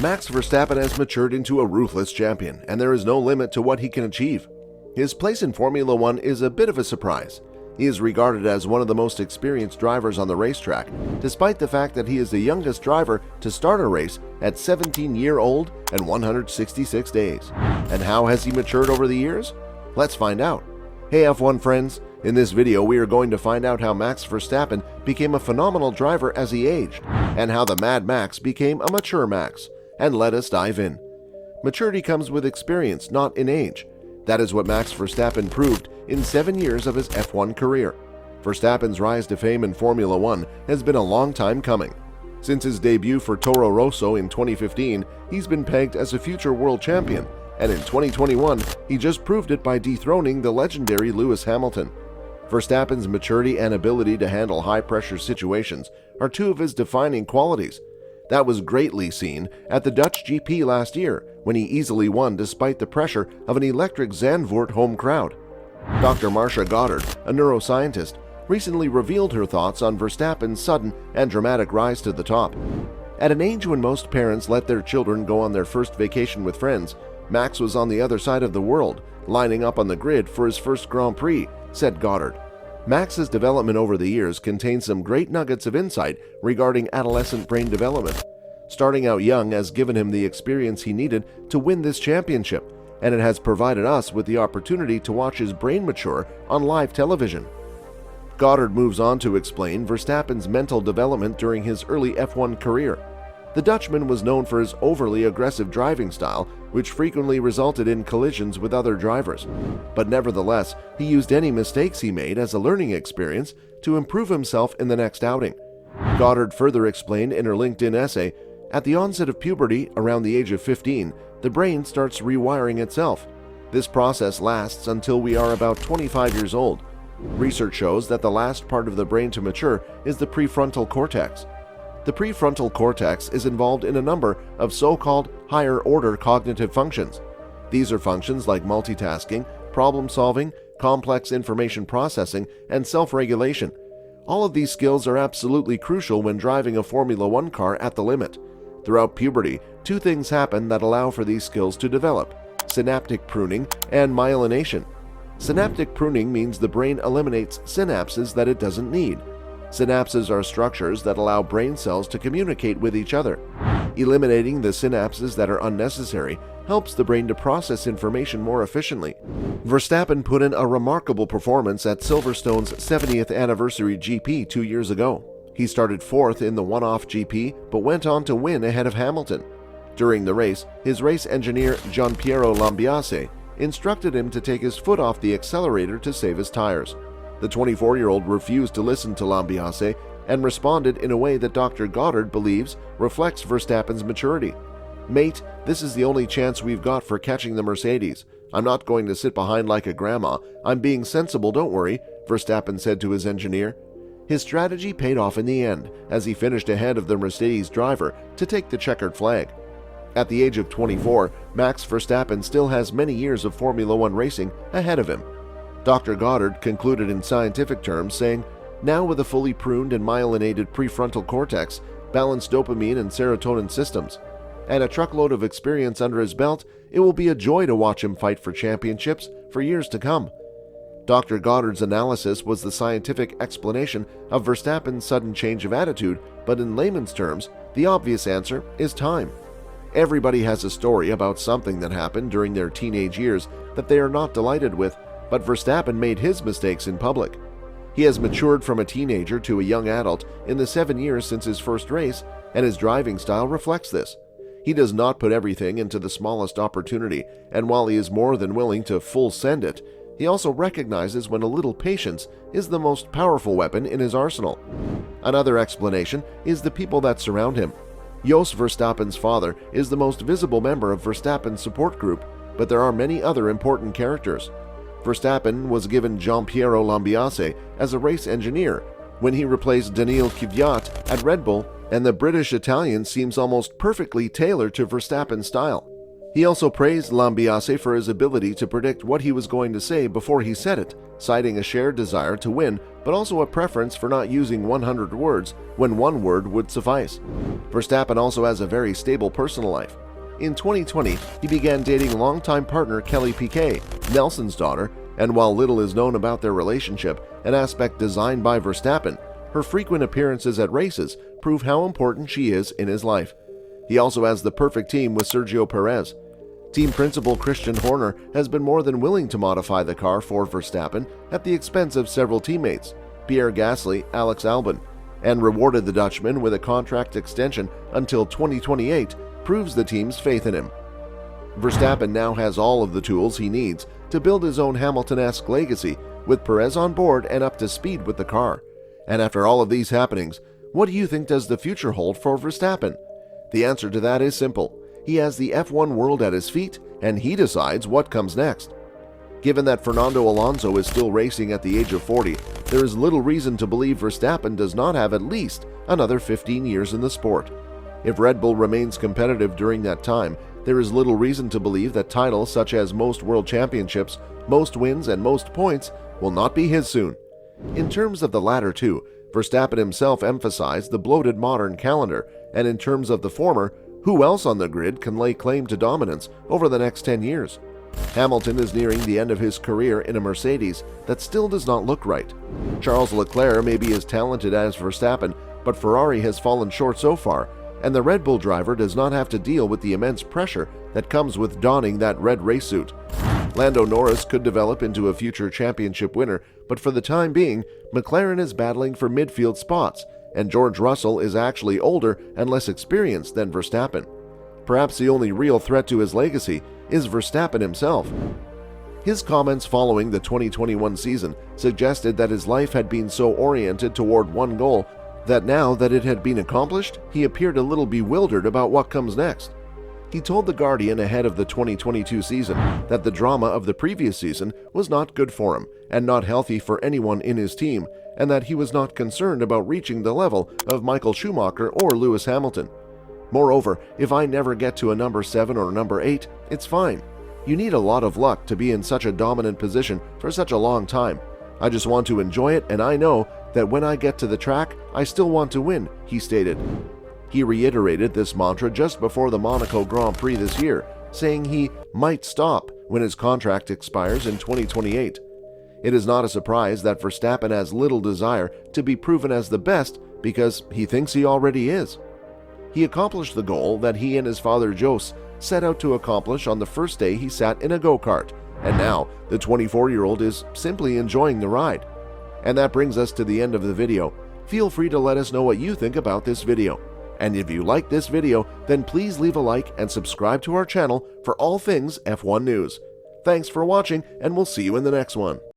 Max Verstappen has matured into a ruthless champion, and there is no limit to what he can achieve. His place in Formula One is a bit of a surprise. He is regarded as one of the most experienced drivers on the racetrack, despite the fact that he is the youngest driver to start a race at 17-year-old and 166 days. And how has he matured over the years? Let's find out. Hey F1 friends, in this video we are going to find out how Max Verstappen became a phenomenal driver as he aged, and how the Mad Max became a mature Max. And let us dive in. Maturity comes with experience, not in age. That is what Max Verstappen proved in 7 years of his F1 career. Verstappen's rise to fame in Formula One has been a long time coming. Since his debut for Toro Rosso in 2015, he's been pegged as a future world champion, and in 2021, he just proved it by dethroning the legendary Lewis Hamilton. Verstappen's maturity and ability to handle high-pressure situations are two of his defining qualities. That was greatly seen at the Dutch GP last year, when he easily won despite the pressure of an electric Zandvoort home crowd. Dr. Marcia Goddard, a neuroscientist, recently revealed her thoughts on Verstappen's sudden and dramatic rise to the top. At an age when most parents let their children go on their first vacation with friends, Max was on the other side of the world, lining up on the grid for his first Grand Prix, said Goddard. Max's development over the years contains some great nuggets of insight regarding adolescent brain development. Starting out young has given him the experience he needed to win this championship, and it has provided us with the opportunity to watch his brain mature on live television. Goddard moves on to explain Verstappen's mental development during his early F1 career. The Dutchman was known for his overly aggressive driving style, which frequently resulted in collisions with other drivers. But nevertheless, he used any mistakes he made as a learning experience to improve himself in the next outing. Goddard further explained in her LinkedIn essay, "At the onset of puberty, around the age of 15, the brain starts rewiring itself. This process lasts until we are about 25 years old. Research shows that the last part of the brain to mature is the prefrontal cortex. The prefrontal cortex is involved in a number of so-called higher-order cognitive functions. These are functions like multitasking, problem-solving, complex information processing, and self-regulation. All of these skills are absolutely crucial when driving a Formula One car at the limit. Throughout puberty, two things happen that allow for these skills to develop: synaptic pruning and myelination. Synaptic pruning means the brain eliminates synapses that it doesn't need. Synapses are structures that allow brain cells to communicate with each other. Eliminating the synapses that are unnecessary helps the brain to process information more efficiently. Verstappen put in a remarkable performance at Silverstone's 70th anniversary GP 2 years ago. He started fourth in the one-off GP, but went on to win ahead of Hamilton. During the race, his race engineer Gianpiero Lambiase instructed him to take his foot off the accelerator to save his tires. The 24-year-old refused to listen to Lambiase and responded in a way that Dr. Goddard believes reflects Verstappen's maturity. "Mate, this is the only chance we've got for catching the Mercedes. I'm not going to sit behind like a grandma. I'm being sensible, don't worry," Verstappen said to his engineer. His strategy paid off in the end, as he finished ahead of the Mercedes driver to take the checkered flag. At the age of 24, Max Verstappen still has many years of Formula One racing ahead of him. Dr. Goddard concluded in scientific terms, saying, "Now with a fully pruned and myelinated prefrontal cortex, balanced dopamine and serotonin systems, and a truckload of experience under his belt, it will be a joy to watch him fight for championships for years to come." Dr. Goddard's analysis was the scientific explanation of Verstappen's sudden change of attitude, but in layman's terms, the obvious answer is time. Everybody has a story about something that happened during their teenage years that they are not delighted with, but Verstappen made his mistakes in public. He has matured from a teenager to a young adult in the 7 years since his first race, and his driving style reflects this. He does not put everything into the smallest opportunity, and while he is more than willing to full send it, he also recognizes when a little patience is the most powerful weapon in his arsenal. Another explanation is the people that surround him. Jos Verstappen's father is the most visible member of Verstappen's support group, but there are many other important characters. Verstappen was given Gianpiero Lambiase as a race engineer when he replaced Daniil Kvyat at Red Bull, and the British Italian seems almost perfectly tailored to Verstappen's style. He also praised Lambiase for his ability to predict what he was going to say before he said it, citing a shared desire to win, but also a preference for not using 100 words when one word would suffice. Verstappen also has a very stable personal life. In 2020, he began dating longtime partner Kelly Piquet, Nelson's daughter, and while little is known about their relationship, an aspect designed by Verstappen, her frequent appearances at races prove how important she is in his life. He also has the perfect team with Sergio Perez. Team principal Christian Horner has been more than willing to modify the car for Verstappen at the expense of several teammates, Pierre Gasly, Alex Albon, and rewarded the Dutchman with a contract extension until 2028 proves the team's faith in him. Verstappen now has all of the tools he needs to build his own Hamilton-esque legacy with Perez on board and up to speed with the car. And after all of these happenings, what do you think does the future hold for Verstappen? The answer to that is simple. He has the F1 world at his feet, and he decides what comes next. Given that Fernando Alonso is still racing at the age of 40, there is little reason to believe Verstappen does not have at least another 15 years in the sport. If Red Bull remains competitive during that time, there is little reason to believe that titles such as most world championships, most wins, and most points will not be his soon. In terms of the latter two, Verstappen himself emphasized the bloated modern calendar, and in terms of the former, who else on the grid can lay claim to dominance over the next 10 years? Hamilton is nearing the end of his career in a Mercedes that still does not look right. Charles Leclerc may be as talented as Verstappen, but Ferrari has fallen short so far, and the Red Bull driver does not have to deal with the immense pressure that comes with donning that red race suit. Lando Norris could develop into a future championship winner, but for the time being, McLaren is battling for midfield spots, and George Russell is actually older and less experienced than Verstappen. Perhaps the only real threat to his legacy is Verstappen himself. His comments following the 2021 season suggested that his life had been so oriented toward one goal that now that it had been accomplished, he appeared a little bewildered about what comes next. He told The Guardian ahead of the 2022 season that the drama of the previous season was not good for him and not healthy for anyone in his team, and that he was not concerned about reaching the level of Michael Schumacher or Lewis Hamilton. Moreover, if I never get to a number 7 or number 8, it's fine. You need a lot of luck to be in such a dominant position for such a long time. I just want to enjoy it, and I know that when I get to the track, I still want to win, he stated. He reiterated this mantra just before the Monaco Grand Prix this year, saying he might stop when his contract expires in 2028. It is not a surprise that Verstappen has little desire to be proven as the best because he thinks he already is. He accomplished the goal that he and his father Jos set out to accomplish on the first day he sat in a go-kart, and now the 24-year-old is simply enjoying the ride. And that brings us to the end of the video. Feel free to let us know what you think about this video. And if you like this video, then please leave a like and subscribe to our channel for all things F1 news. Thanks for watching, and we'll see you in the next one.